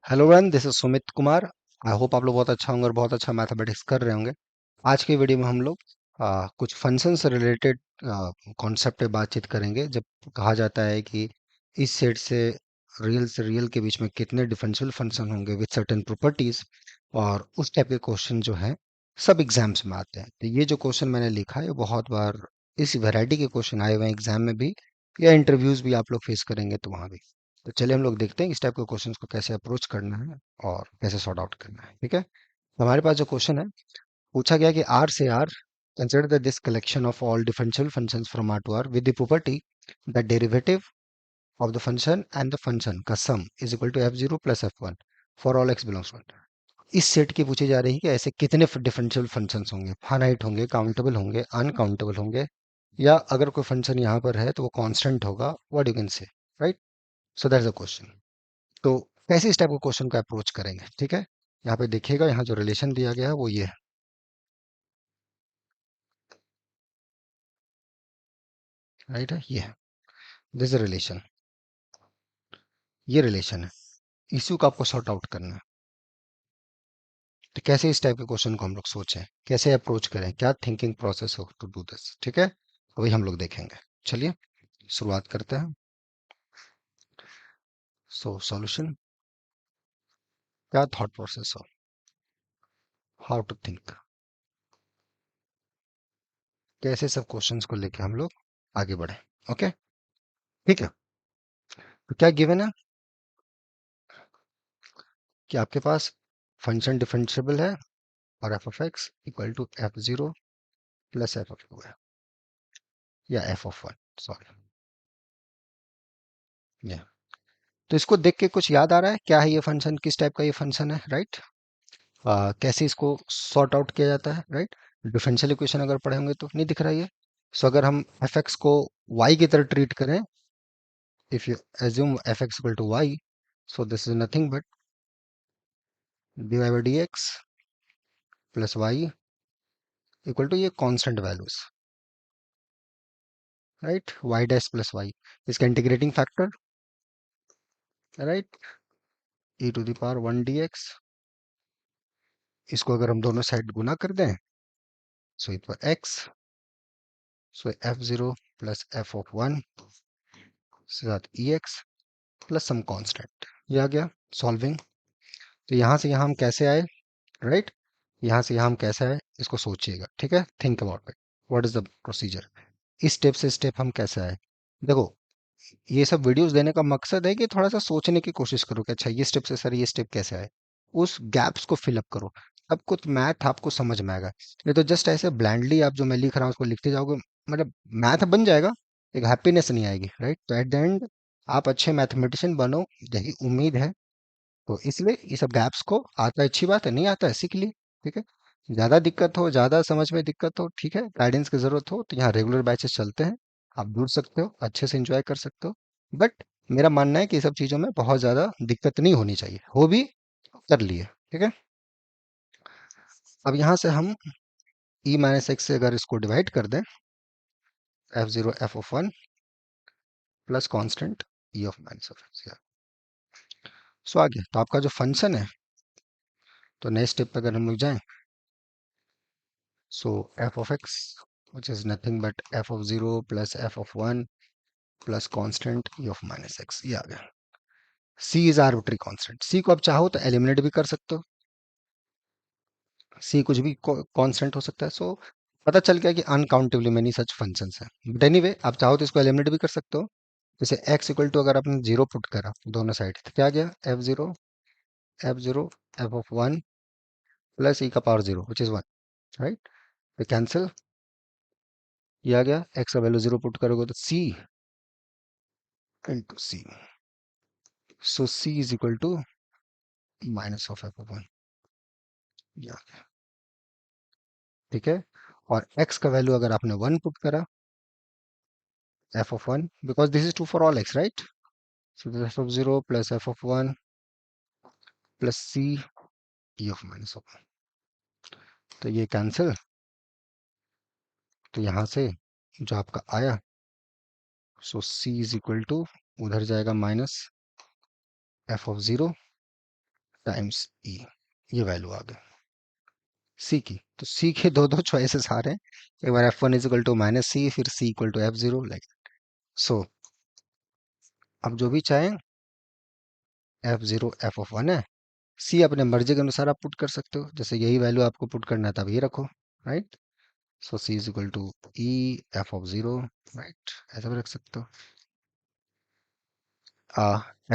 Hello one, this is Sumit Kumar. I hope आप लोग बहुत अच्छा होंगे और बहुत अच्छा मैथमेटिक्स कर रहे होंगे। आज की वीडियो में हम लोग कुछ फंक्शन से रिलेटेड कॉन्सेप्ट पे बातचीत करेंगे। जब कहा जाता है कि इस सेट से रियल के बीच में कितने डिफरेंशियल फंक्शन होंगे विद सर्टेन प्रॉपर्टीज, और उस टाइप के क्वेश्चन जो हैं सब एग्जाम्स में आते हैं। तो ये जो क्वेश्चन मैंने लिखा है ये बहुत बार इस वैरायटी के क्वेश्चन आए हुए हैं एग्जाम में भी, या इंटरव्यूज भी आप लोग फेस करेंगे तो वहाँ भी। तो चलिए हम लोग देखते हैं इस टाइप के क्वेश्चंस को कैसे अप्रोच करना है और कैसे सॉर्ट आउट करना है। ठीक है, हमारे पास जो क्वेश्चन है, पूछा गया कि आर से R consider the this collection of all differential functions from R to R with the property the derivative of the function and the function का sum is equal to F zero plus F one for all X belongs to 1। इस set की पूछी जा रही है कि ऐसे कितने डिफरेंशियल फंक्शंस होंगे, फाइनाइट होंगे, काउंटेबल होंगे, अनकाउंटेबल होंगे, या अगर कोई फंक्शन यहाँ पर है तो वो कांस्टेंट होगा, what you can say, right. So that's the question. तो कैसे इस टाइप के क्वेश्चन का अप्रोच करेंगे, ठीक है। यहाँ पे देखिएगा, यहाँ जो रिलेशन दिया गया है वो ये है, राइट है, ये है, दिस रिलेशन, ये रिलेशन है। इश्यू को आपको सॉर्ट आउट करना है। तो कैसे इस टाइप के क्वेश्चन को हम लोग सोचें, कैसे अप्रोच करें, क्या थिंकिंग प्रोसेस हो टू डू दिस, ठीक है, वही हम लोग देखेंगे। चलिए शुरुआत करते हैं। सो सॉल्यूशन, क्या थॉट प्रोसेस हो, हाउ टू थिंक, कैसे सब क्वेश्चंस को लेके हम लोग आगे बढ़े। ओके, ठीक है। तो क्या गिवन है कि आपके पास फंक्शन डिफरेंशिएबल है और f of x equal to F zero plus F of two है, या एफ ऑफ वन, सॉरी, या। तो इसको देख के कुछ याद आ रहा है क्या है ये फंक्शन, किस टाइप का ये फंक्शन है, राइट। कैसे इसको सॉर्ट आउट किया जाता है, राइट। डिफरेंशियल इक्वेशन अगर पढ़े होंगे तो नहीं दिख रहा है ये। सो अगर हम एफ एक्स को वाई की तरह ट्रीट करें, if you assume F X equal to Y, so this is nothing but D Y by D X plus Y equal to ये constant values, right, Y dash plus Y, इसका integrating factor, right, E to the power one D X. इसको अगर हम दोनों side गुना कर दें, so it पर X, so F zero plus F of one साथ E X plus some constant, ये आ गया सॉल्विंग। तो यहाँ से यहाँ हम कैसे आए, राइट, यहाँ से यहाँ हम कैसे आए इसको सोचिएगा, ठीक है, think about it, what is the procedure, इस स्टेप से स्टेप हम कैसे आए। देखो, ये सब वीडियोस देने का मकसद है कि थोड़ा सा सोचने की कोशिश करो कि अच्छा ये स्टेप से सर ये स्टेप कैसे आए, उस गैप्स को फिल अप करो, तब कुछ मैथ आपको समझ में आएगा। ये तो जस्ट ऐसे ब्लाइंडली आप जो मैं लिख रहा हूँ उसको लिखते जाओगे, मतलब मैथ बन जाएगा, एक हैप्पीनेस नहीं आएगी, राइट। तो एट द एंड आप अच्छे मैथमेटिशियन बनो, यही उम्मीद है। तो इसलिए ये सब गैप्स को आता है, अच्छी बात है, नहीं आता है सीख लिए, ठीक है। ज़्यादा दिक्कत हो, ज़्यादा समझ में दिक्कत हो, ठीक है, गाइडेंस की ज़रूरत हो तो यहाँ रेगुलर बैचेस चलते हैं, आप जुड़ सकते हो, अच्छे से एंजॉय कर सकते हो। बट मेरा मानना है कि ये सब चीज़ों में बहुत ज़्यादा दिक्कत नहीं होनी चाहिए, हो भी कर लिए, ठीक है। अब यहाँ से हम ई माइनस एक्स से अगर इसको डिवाइड कर दें, F zero F of one plus constant E of minus of X, so आ गया। तो आपका जो फंक्शन है, तो नए स्टेप पे अगर हम लोग जाएं, so f of x, which is nothing but f of 0 plus f of 1 plus constant e of minus x, ये आ गया। c is arbitrary constant, c को आप चाहो तो एलिमिनेट भी कर सकते हो, c कुछ भी कांस्टेंट हो सकता है। सो पता चल गया कि अनकाउंटेबली मेनी सच फंक्शंस हैं, बट एनीवे आप चाहो तो इसको एलिमिनेट भी कर सकते हो। जैसे x इक्वल टू अगर आपने जीरो पुट करा दोनों साइड, तो क्या आ गया, F zero F of one plus E का power zero which is one, right. तो कैंसिल, ये आ गया, x का वैल्यू जीरो पुट करोगे तो c into C, so c is equal to minus of f of one, ठीक है। और x का वैल्यू अगर आपने वन पुट करा, f of one, because this is true for all x, right. So f of zero plus F of one plus C e of minus of one, तो ये cancel. तो यहाँ से जो आपका आया, so c is equal to, उधर जाएगा minus F of zero times ई, ये वैल्यू आ गई सी की। तो सी के दो दो चॉइसेस आ रहे हैं, एक बार F one is equal to minus C, फिर C equal to F zero, like so. अब जो भी चाहें, F zero F of one है, सी अपने मर्जी के अनुसार आप पुट कर सकते हो, जैसे यही वैल्यू आपको पुट करना है तब ये रखो, right. So C is equal to e f of zero, right, ऐसा भी रख सकते हो।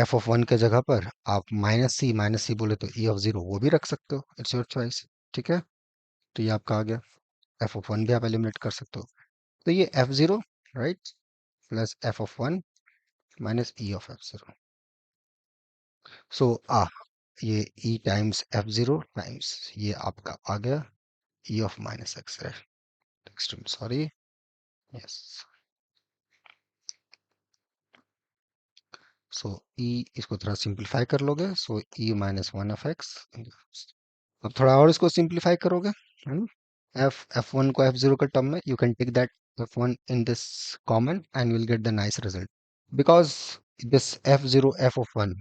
एफ ऑफ वन के जगह पर आप माइनस सी बोले तो ई ऑफ जीरो वो भी रख सकते हो, इट्स योर चॉइस, ठीक है। तो ये आपका आ गया, एफ ऑफ वन भी आप एलिमिनेट कर सकते हो। तो ये F zero, right, plus F of one minus E of F zero. So ये E times F zero times ये आपका आ गया E of minus X, extreme sorry, yes. So E इसको थोड़ा सिंप्लीफाई कर लोगे, so E minus one of X. अब थोड़ा और इसको सिंप्लीफाई करोगे, एफ एफ वन को एफ जीरो के टर्म में, you can take that F one in this common and will get the nice result, because this f0 f of 1,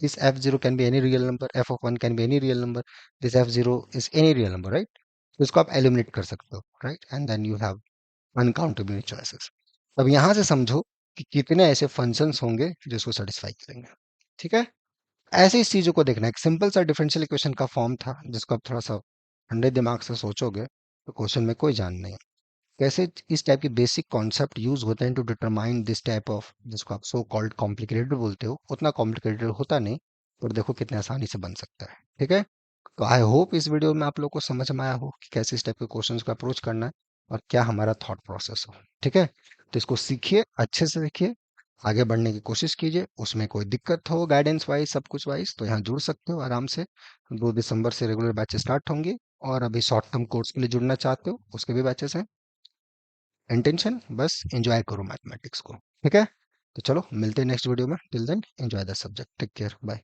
this f0 can be any real number, f of 1 can be any real number, this f0 is any real number, right? तो इसको आप eliminate कर सकते हो, right, and then you have uncountable choices. अब यहां से समझो कि कितने ऐसे फंक्शंस होंगे जिसको सेटिस्फाई करेंगे, ठीक है। ऐसे इस चीजों को देखना, एक सिंपल सा डिफरेंशियल इक्वेशन का फॉर्म था जिसको आप थोड़ा सा ठंडे दिमाग से सोचोगे तो क्वेश्चन में कोई जान नहीं है। कैसे इस टाइप के बेसिक कॉन्सेप्ट यूज होते हैं to determine this type of, जिसको आप सो कॉल्ड कॉम्प्लिकेटेड बोलते हो, उतना कॉम्प्लिकेटेड होता नहीं, पर देखो कितने आसानी से बन सकता है, ठीक है। तो आई होप इस वीडियो में आप लोग को समझ में आया हो कि कैसे इस टाइप के क्वेश्चंस को अप्रोच करना है और क्या हमारा थॉट प्रोसेस हो, ठीक है। तो इसको सीखिए, अच्छे से देखिए, आगे बढ़ने की कोशिश कीजिए, उसमें कोई दिक्कत हो गाइडेंस वाइज सब कुछ वाइज तो यहाँ जुड़ सकते हो आराम से। 2 दिसंबर से रेगुलर बैचेस स्टार्ट होंगे, और अभी शॉर्ट टर्म कोर्स के लिए जुड़ना चाहते हो उसके भी बैचेस हैं। इंटेंशन बस एंजॉय करो मैथमेटिक्स को, ठीक है। तो चलो मिलते हैं नेक्स्ट वीडियो में, till then enjoy the subject, take care, bye.